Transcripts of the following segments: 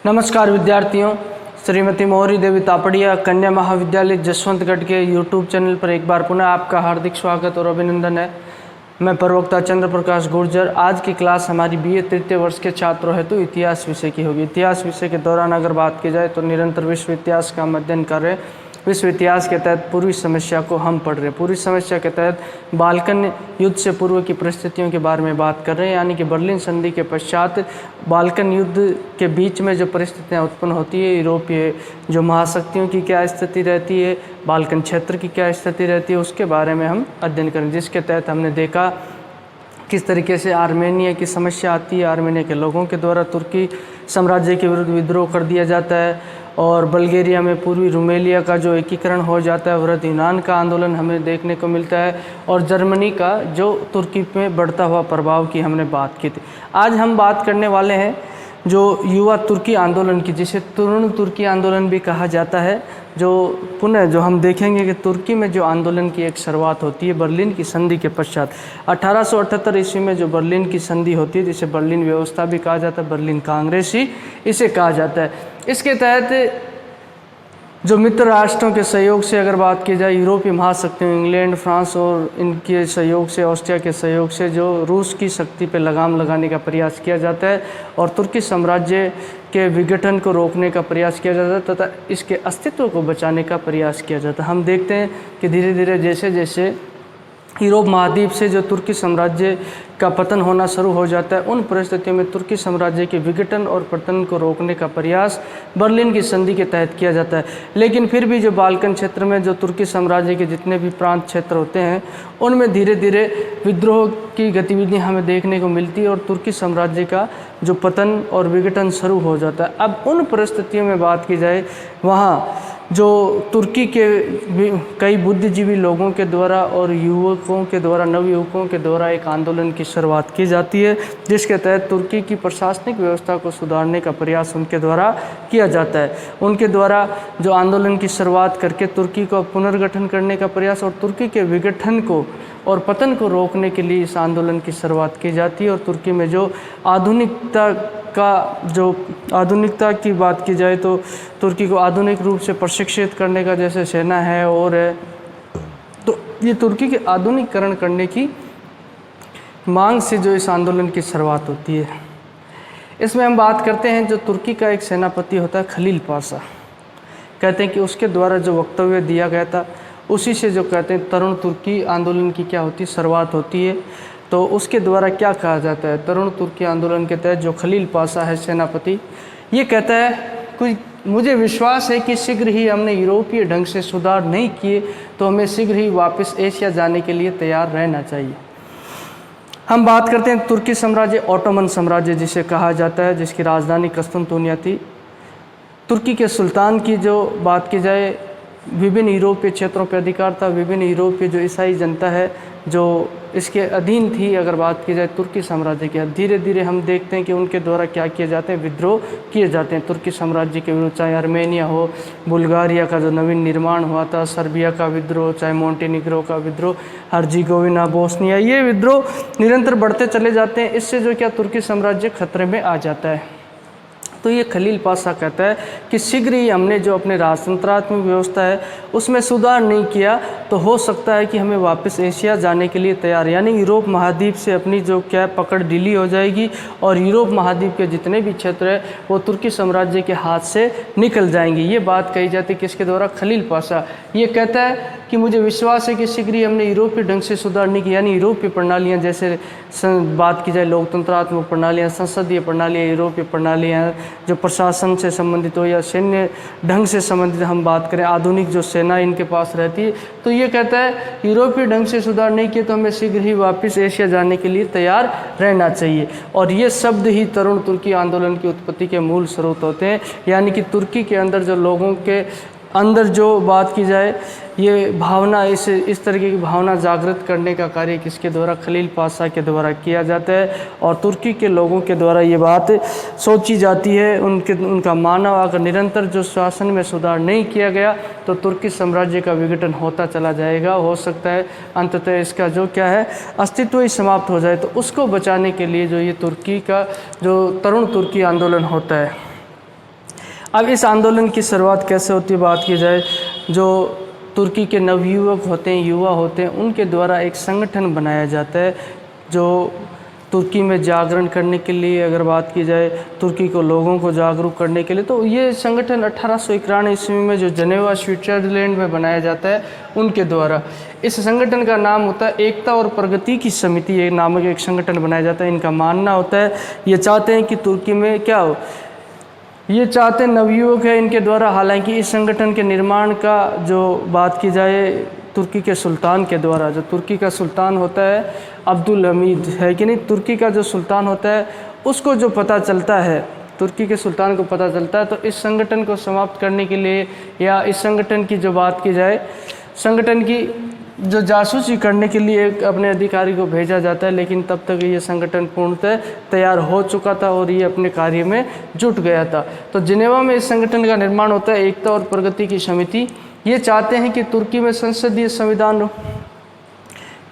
नमस्कार विद्यार्थियों, श्रीमती मोहरी देवी तापड़िया कन्या महाविद्यालय जसवंतगढ़ के यूट्यूब चैनल पर एक बार पुनः आपका हार्दिक स्वागत और अभिनंदन है। मैं प्रवक्ता चंद्र प्रकाश गुर्जर। आज की क्लास हमारी बीए तृतीय वर्ष के छात्रों हेतु इतिहास विषय की होगी। इतिहास विषय के दौरान अगर बात की जाए तो निरंतर विश्व इतिहास का हम अध्ययन कर रहे हैं। विश्व इतिहास के तहत पूर्वी समस्या को हम पढ़ रहे हैं। पूर्वी समस्या के तहत बाल्कन युद्ध से पूर्व की परिस्थितियों के बारे में बात कर रहे हैं, यानी कि बर्लिन संधि के पश्चात बाल्कन युद्ध के बीच में जो परिस्थितियां उत्पन्न होती है, यूरोपीय जो महाशक्तियों की क्या स्थिति रहती है, बाल्कन क्षेत्र की क्या स्थिति रहती है, उसके बारे में हम अध्ययन करें। जिसके तहत हमने देखा किस तरीके से आर्मेनिया की समस्या आती है। आर्मेनिया के लोगों के द्वारा तुर्की साम्राज्य के विरुद्ध विद्रोह कर दिया जाता है और बल्गेरिया में पूर्वी रूमेलिया का जो एकीकरण हो जाता है। वृहद यूनान का आंदोलन हमें देखने को मिलता है और जर्मनी का जो तुर्की में बढ़ता हुआ प्रभाव की हमने बात की थी। आज हम बात करने वाले हैं जो युवा तुर्की आंदोलन की, जिसे तरुण तुर्की आंदोलन भी कहा जाता है। जो पुनः जो हम देखेंगे कि तुर्की में जो आंदोलन की एक शुरुआत होती है बर्लिन की संधि के पश्चात। 1878 ईस्वी में जो बर्लिन की संधि होती है, जिसे बर्लिन व्यवस्था भी कहा जाता है, बर्लिन कांग्रेस ही इसे कहा जाता है। इसके तहत जो मित्र राष्ट्रों के सहयोग से अगर बात की जाए, यूरोपीय महाशक्तियों इंग्लैंड, फ्रांस और इनके सहयोग से, ऑस्ट्रिया के सहयोग से जो रूस की शक्ति पर लगाम लगाने का प्रयास किया जाता है और तुर्की साम्राज्य के विघटन को रोकने का प्रयास किया जाता है तथा इसके अस्तित्व को बचाने का प्रयास किया जाता है। हम देखते हैं कि धीरे धीरे जैसे जैसे यूरोप महाद्वीप से जो तुर्की साम्राज्य का पतन होना शुरू हो जाता है, उन परिस्थितियों में तुर्की साम्राज्य के विघटन और पतन को रोकने का प्रयास बर्लिन की संधि के तहत किया जाता है। लेकिन फिर भी जो बाल्कन क्षेत्र में जो तुर्की साम्राज्य के जितने भी प्रांत क्षेत्र होते हैं, उनमें धीरे धीरे विद्रोह की गतिविधियाँ हमें देखने को मिलती है और तुर्की साम्राज्य का जो पतन और विघटन शुरू हो जाता है। अब उन परिस्थितियों में बात की जाए, वहाँ जो तुर्की के कई बुद्धिजीवी लोगों के द्वारा और युवकों के द्वारा, नवयुवकों के द्वारा एक आंदोलन की शुरुआत की जाती है, जिसके तहत तुर्की की प्रशासनिक व्यवस्था को सुधारने का प्रयास उनके द्वारा किया जाता है। उनके द्वारा जो आंदोलन की शुरुआत करके तुर्की को पुनर्गठन करने का प्रयास और तुर्की के विघटन को और पतन को रोकने के लिए इस आंदोलन की शुरुआत की जाती है। और तुर्की में जो आधुनिकता की बात की जाए तो तुर्की को आधुनिक रूप से प्रशिक्षित करने का जैसे सेना है और है, तो ये तुर्की के आधुनिकीकरण करने की मांग से जो इस आंदोलन की शुरुआत होती है। इसमें हम बात करते हैं जो तुर्की का एक सेनापति होता है खलील पाशा। कहते हैं कि उसके द्वारा जो वक्तव्य दिया गया था, उसी से जो कहते हैं तरुण तुर्की आंदोलन की क्या होती है, शुरुआत होती है। तो उसके द्वारा क्या कहा जाता है, तरुण तुर्की आंदोलन के तहत जो खलील पाशा है सेनापति, ये कहता है मुझे विश्वास है कि शीघ्र ही हमने यूरोपीय ढंग से सुधार नहीं किए तो हमें शीघ्र ही वापस एशिया जाने के लिए तैयार रहना चाहिए। हम बात करते हैं तुर्की साम्राज्य, ओटोमन साम्राज्य जिसे कहा जाता है, जिसकी राजधानी कस्तुनतुनिया थी। तुर्की के सुल्तान की जो बात की जाए, विभिन्न यूरोपीय क्षेत्रों पर अधिकार था। विभिन्न यूरोपीय जो ईसाई जनता है जो इसके अधीन थी, अगर बात की जाए तुर्की साम्राज्य के, धीरे धीरे हम देखते हैं कि उनके द्वारा क्या किए जाते हैं, विद्रोह किए जाते हैं तुर्की साम्राज्य के विरुद्ध। चाहे आर्मेनिया हो, बुल्गारिया का जो नवीन निर्माण हुआ था, सर्बिया का विद्रोह, चाहे मोंटेनिग्रो का विद्रोह, हर्जिगोविना, बोस्निया, ये विद्रोह निरंतर बढ़ते चले जाते हैं। इससे जो क्या तुर्की साम्राज्य खतरे में आ जाता है। तो ये खलील पाशा कहता है कि शीघ्र ही हमने जो अपने राजतंत्रात्मक व्यवस्था है उसमें सुधार नहीं किया तो हो सकता है कि हमें वापस एशिया जाने के लिए तैयार, यानी यूरोप महाद्वीप से अपनी जो क्या पकड़ ढीली हो जाएगी और यूरोप महाद्वीप के जितने भी क्षेत्र है वो तुर्की साम्राज्य के हाथ से निकल जाएंगे। ये बात कही जाती है किसके द्वारा, खलील पाशा। ये कहता है कि मुझे विश्वास है कि शीघ्र ही हमने यूरोपीय ढंग से सुधार नहीं किया, यानी यूरोपीय प्रणालियाँ, जैसे बात की जाए लोकतंत्रात्मक प्रणालियाँ, संसदीय प्रणालियाँ, यूरोपीय प्रणालियाँ जो प्रशासन से संबंधित हो या सैन्य ढंग से संबंधित हम बात करें, आधुनिक जो सेना इनके पास रहती है, तो ये कहता है यूरोपीय ढंग से सुधार नहीं किए तो हमें शीघ्र ही वापस एशिया जाने के लिए तैयार रहना चाहिए। और ये शब्द ही तरुण तुर्की आंदोलन की उत्पत्ति के मूल स्रोत होते हैं, यानी कि तुर्की के अंदर जो लोगों के अंदर जो बात की जाए, ये भावना, इस तरीके की भावना जागृत करने का कार्य किसके द्वारा, खलील पाशा के द्वारा किया जाता है। और तुर्की के लोगों के द्वारा ये बात सोची जाती है, उनका मानव अगर निरंतर जो शासन में सुधार नहीं किया गया तो तुर्की साम्राज्य का विघटन होता चला जाएगा। हो सकता है अंततः इसका जो क्या है अस्तित्व ही समाप्त हो जाए। तो उसको बचाने के लिए जो ये तुर्की का जो तरुण तुर्की आंदोलन होता है, अब इस आंदोलन की शुरुआत कैसे होती है बात की जाए, जो तुर्की के नवयुवक होते हैं, युवा होते हैं, उनके द्वारा एक संगठन बनाया जाता है जो तुर्की में जागरण करने के लिए, अगर बात की जाए तुर्की को लोगों को जागरूक करने के लिए, तो ये संगठन 1891 ईस्वी में जो जनेवा स्विट्जरलैंड में बनाया जाता है उनके द्वारा। इस संगठन का नाम होता है एकता और प्रगति की समिति एक नामक एक संगठन बनाया जाता है। इनका मानना होता है, ये चाहते हैं कि तुर्की में क्या हो, ये चाहते नवयुवक है इनके द्वारा। हालांकि इस संगठन के निर्माण का जो बात की जाए तुर्की के सुल्तान के द्वारा, जो तुर्की का सुल्तान होता है अब्दुल हमीद है कि नहीं, तुर्की का जो सुल्तान होता है उसको जो पता चलता है, तुर्की के सुल्तान को पता चलता है, तो इस संगठन को समाप्त करने के लिए या इस संगठन की जो बात की जाए, संगठन की जो जासूसी करने के लिए एक अपने अधिकारी को भेजा जाता है। लेकिन तब तक ये संगठन पूर्णतः तैयार हो चुका था और ये अपने कार्य में जुट गया था। तो जिनेवा में इस संगठन का निर्माण होता है, एकता और प्रगति की समिति। ये चाहते हैं कि तुर्की में संसदीय संविधान हो,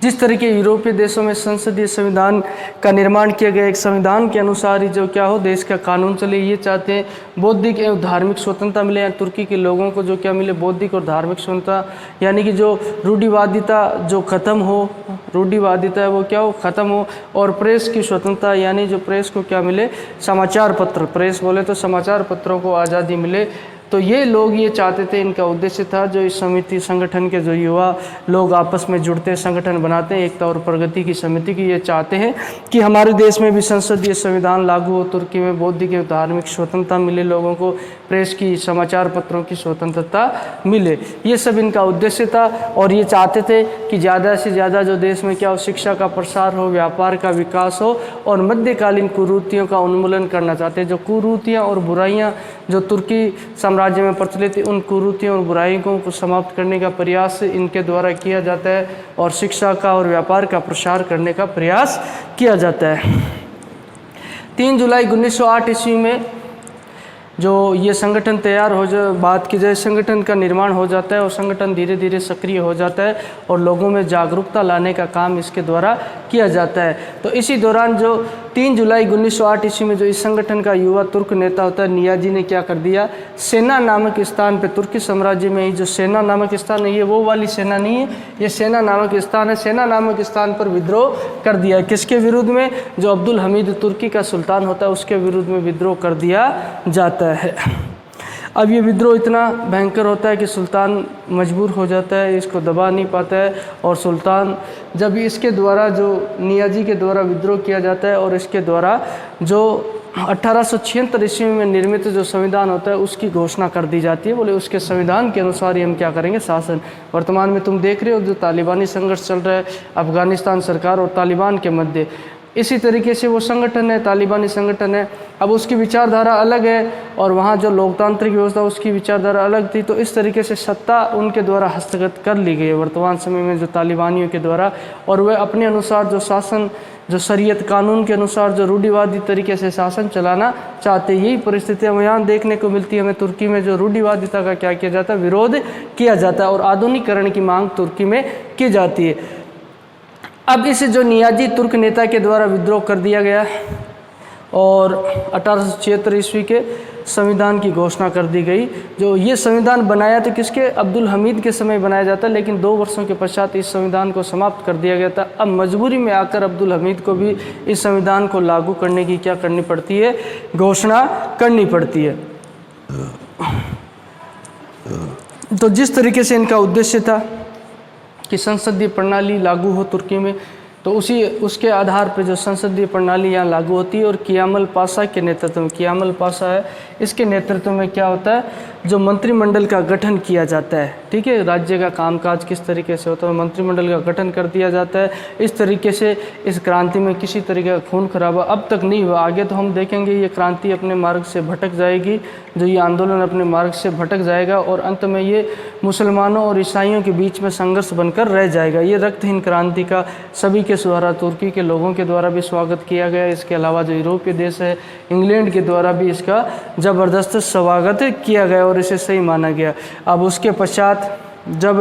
जिस तरह के यूरोपीय देशों में संसदीय संविधान का निर्माण किया गया, एक संविधान के अनुसार ही जो क्या हो देश का कानून चले। ये चाहते हैं बौद्धिक एवं धार्मिक स्वतंत्रता मिले, या तुर्की के लोगों को जो क्या मिले, बौद्धिक और धार्मिक स्वतंत्रता, यानी कि जो रूढ़िवादिता जो ख़त्म हो, रूढ़िवादिता है वो क्या हो ख़त्म हो, और प्रेस की स्वतंत्रता, यानी जो प्रेस को क्या मिले, समाचार पत्र, प्रेस बोले तो समाचार पत्रों को आज़ादी मिले। तो ये लोग ये चाहते थे, इनका उद्देश्य था, जो इस समिति संगठन के जो युवा लोग आपस में जुड़ते संगठन बनाते हैं एकता और प्रगति की समिति की, ये चाहते हैं कि हमारे देश में भी संसदीय संविधान लागू हो, तुर्की में बौद्धिक एवं धार्मिक स्वतंत्रता मिले, लोगों को प्रेस की समाचार पत्रों की स्वतंत्रता मिले। ये सब इनका उद्देश्य था। और ये चाहते थे कि ज़्यादा से ज़्यादा जो देश में क्या हो, शिक्षा का प्रसार हो, व्यापार का विकास हो, और मध्यकालीन कुरीतियों का उन्मूलन करना चाहते हैं। जो कुरीतियाँ और बुराइयाँ जो तुर्की साम्राज्य में प्रचलित थी, उन कुरीतियों और बुराइयों को समाप्त करने का प्रयास इनके द्वारा किया जाता है, और शिक्षा का और व्यापार का प्रसार करने का प्रयास किया जाता है। 3 जुलाई 1908 ईस्वी में जो ये संगठन तैयार हो जाए, बात की जाए संगठन का निर्माण हो जाता है, और संगठन धीरे धीरे सक्रिय हो जाता है और लोगों में जागरूकता लाने का काम इसके द्वारा किया जाता है। तो इसी दौरान जो 3 जुलाई 1908 ईस्वी में जो इस संगठन का युवा तुर्क नेता होता है नियाजी ने क्या कर दिया, सेना नामक स्थान पे, तुर्की साम्राज्य में ही जो सेना नामक स्थान है, ये वो वाली सेना नहीं है, ये सेना नामक स्थान है, सेना नामक स्थान पर विद्रोह कर दिया। किसके विरुद्ध में, जो अब्दुल हमीद तुर्की का सुल्तान होता है उसके विरुद्ध में विद्रोह कर दिया जाता है। अब ये विद्रोह इतना भयंकर होता है कि सुल्तान मजबूर हो जाता है, इसको दबा नहीं पाता है, और सुल्तान जब इसके द्वारा जो नियाजी के द्वारा विद्रोह किया जाता है, और इसके द्वारा जो 1876 ईस्वी में निर्मित जो संविधान होता है उसकी घोषणा कर दी जाती है। बोले उसके संविधान के अनुसार ही हम क्या करेंगे, शासन। वर्तमान में तुम देख रहे हो जो तालिबानी संघर्ष चल रहा है अफगानिस्तान सरकार और तालिबान के मध्य, इसी तरीके से वो संगठन है, तालिबानी संगठन है। अब उसकी विचारधारा अलग है, और वहाँ जो लोकतांत्रिक व्यवस्था उसकी विचारधारा अलग थी। तो इस तरीके से सत्ता उनके द्वारा हस्तगत कर ली गई है वर्तमान समय में जो तालिबानियों के द्वारा, और वे अपने अनुसार जो शासन, जो शरीयत कानून के अनुसार जो रूढ़िवादी तरीके से शासन चलाना चाहते। यही परिस्थितियाँ यहाँ देखने को मिलती है हमें तुर्की में, जो रूढ़िवादिता का क्या किया जाता है, विरोध किया जाता है, और आधुनिकीकरण की मांग तुर्की में की जाती है। अब इस जो नियाजी तुर्क नेता के द्वारा विद्रोह कर दिया गया, और 1876 ईस्वी के संविधान की घोषणा कर दी गई। जो ये संविधान बनाया तो किसके, अब्दुल हमीद के समय बनाया जाता है, लेकिन 2 वर्षों के पश्चात इस संविधान को समाप्त कर दिया गया था। अब मजबूरी में आकर अब्दुल हमीद को भी इस संविधान को लागू करने की क्या करनी पड़ती है, घोषणा करनी पड़ती है। तो जिस तरीके से इनका उद्देश्य था कि संसदीय प्रणाली लागू हो तुर्की में, तो उसके आधार पर जो संसदीय प्रणाली यहाँ लागू होती है, और कियामल पाशा के नेतृत्व में, कियामल पाशा है, इसके नेतृत्व में क्या होता है, जो मंत्रिमंडल का गठन किया जाता है। ठीक है, राज्य का कामकाज किस तरीके से होता है, मंत्रिमंडल का गठन कर दिया जाता है। इस तरीके से इस क्रांति में किसी तरीके का खून खराबा अब तक नहीं हुआ। आगे तो हम देखेंगे ये क्रांति अपने मार्ग से भटक जाएगी, जो ये आंदोलन अपने मार्ग से भटक जाएगा, और अंत में ये मुसलमानों और ईसाइयों के बीच में संघर्ष बनकर रह जाएगा। ये रक्तहीन क्रांति का सभी के द्वारा, तुर्की के लोगों के द्वारा भी स्वागत किया गया। इसके अलावा जो यूरोपीय देश है, इंग्लैंड के द्वारा भी इसका ज़बरदस्त स्वागत किया गया और इसे सही माना गया। अब उसके पश्चात जब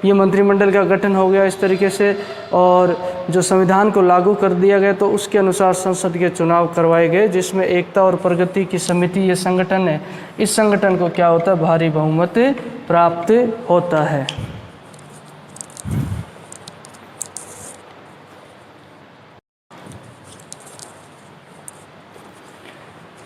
ये मंत्रिमंडल का गठन हो गया इस तरीके से, और जो संविधान को लागू कर दिया गया तो उसके अनुसार संसद के चुनाव करवाए गए, जिसमें एकता और प्रगति की समिति ये संगठन है, इस संगठन को क्या होता है, भारी बहुमत प्राप्त होता है।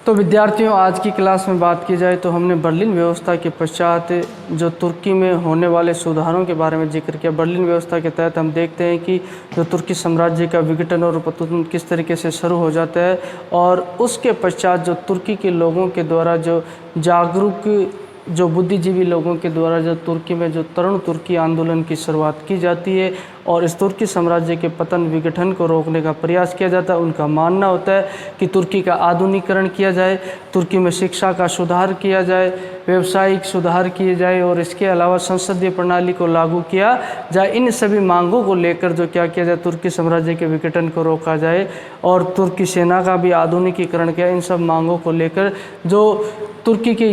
तो विद्यार्थियों, आज की क्लास में बात की जाए तो हमने बर्लिन व्यवस्था के पश्चात जो तुर्की में होने वाले सुधारों के बारे में जिक्र किया। बर्लिन व्यवस्था के तहत हम देखते हैं कि जो तुर्की साम्राज्य का विघटन और पतन किस तरीके से शुरू हो जाता है, और उसके पश्चात जो तुर्की के लोगों के द्वारा जो जागरूक, जो बुद्धिजीवी लोगों के द्वारा जो तुर्की में जो तरुण तुर्की आंदोलन की शुरुआत की जाती है और इस तुर्की साम्राज्य के पतन विघटन को रोकने का प्रयास किया जाता है। उनका मानना होता है कि तुर्की का आधुनिकीकरण किया जाए, तुर्की में शिक्षा का सुधार किया जाए, व्यवसायिक सुधार किए जाए, और इसके अलावा संसदीय प्रणाली को लागू किया जाए। इन सभी मांगों को लेकर जो क्या किया जाए, तुर्की साम्राज्य के विघटन को रोका जाए और तुर्की सेना का भी आधुनिकीकरण किया। इन सब मांगों को लेकर जो तुर्की के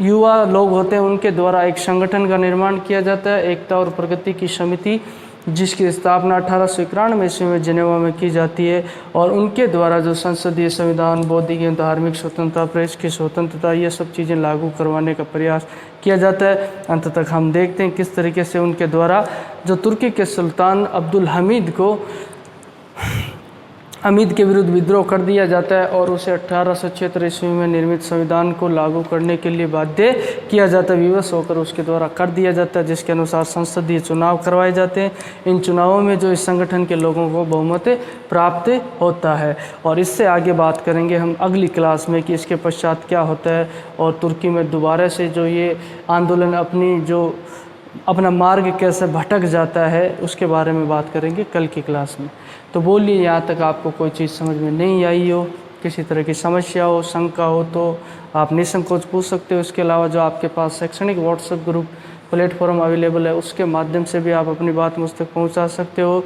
युवा लोग होते हैं उनके द्वारा एक संगठन का निर्माण किया जाता है, एकता और प्रगति की समिति, जिसकी स्थापना 1891 ईस्वी में जिनेवा में की जाती है, और उनके द्वारा जो संसदीय संविधान, बौद्धिक एवं धार्मिक स्वतंत्रता, प्रेस की स्वतंत्रता, ये सब चीज़ें लागू करवाने का प्रयास किया जाता है। अंत तक हम देखते हैं किस तरीके से उनके द्वारा जो तुर्की के सुल्तान अब्दुल हमीद के विरुद्ध विद्रोह कर दिया जाता है और उसे 1876 ईस्वी में निर्मित संविधान को लागू करने के लिए बाध्य किया जाता है, विवश होकर उसके द्वारा कर दिया जाता है, जिसके अनुसार संसदीय चुनाव करवाए जाते हैं। इन चुनावों में जो इस संगठन के लोगों को बहुमत प्राप्त होता है, और इससे आगे बात करेंगे हम अगली क्लास में कि इसके पश्चात क्या होता है और तुर्की में दोबारा से जो ये आंदोलन अपना मार्ग कैसे भटक जाता है, उसके बारे में बात करेंगे कल की क्लास में। तो बोलिए, यहाँ तक आपको कोई चीज़ समझ में नहीं आई हो, किसी तरह की समस्या हो, शंका हो, तो आप निसंकोच पूछ सकते हो। इसके अलावा जो आपके पास शैक्षणिक व्हाट्सएप ग्रुप प्लेटफॉर्म अवेलेबल है, उसके माध्यम से भी आप अपनी बात मुझ तक पहुँचा सकते हो।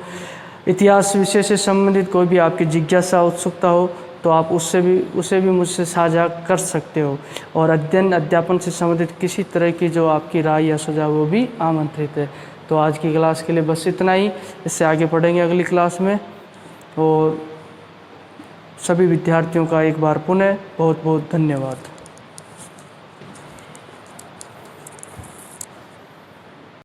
इतिहास विषय से संबंधित कोई भी आपकी जिज्ञासा, उत्सुकता हो तो आप उसे भी मुझसे साझा कर सकते हो, और अध्यापन से संबंधित किसी तरह की जो आपकी राय या सुझाव वो भी आमंत्रित है। तो आज की क्लास के लिए बस इतना ही, इससे आगे पढ़ेंगे अगली क्लास में। और सभी विद्यार्थियों का एक बार पुनः बहुत बहुत धन्यवाद।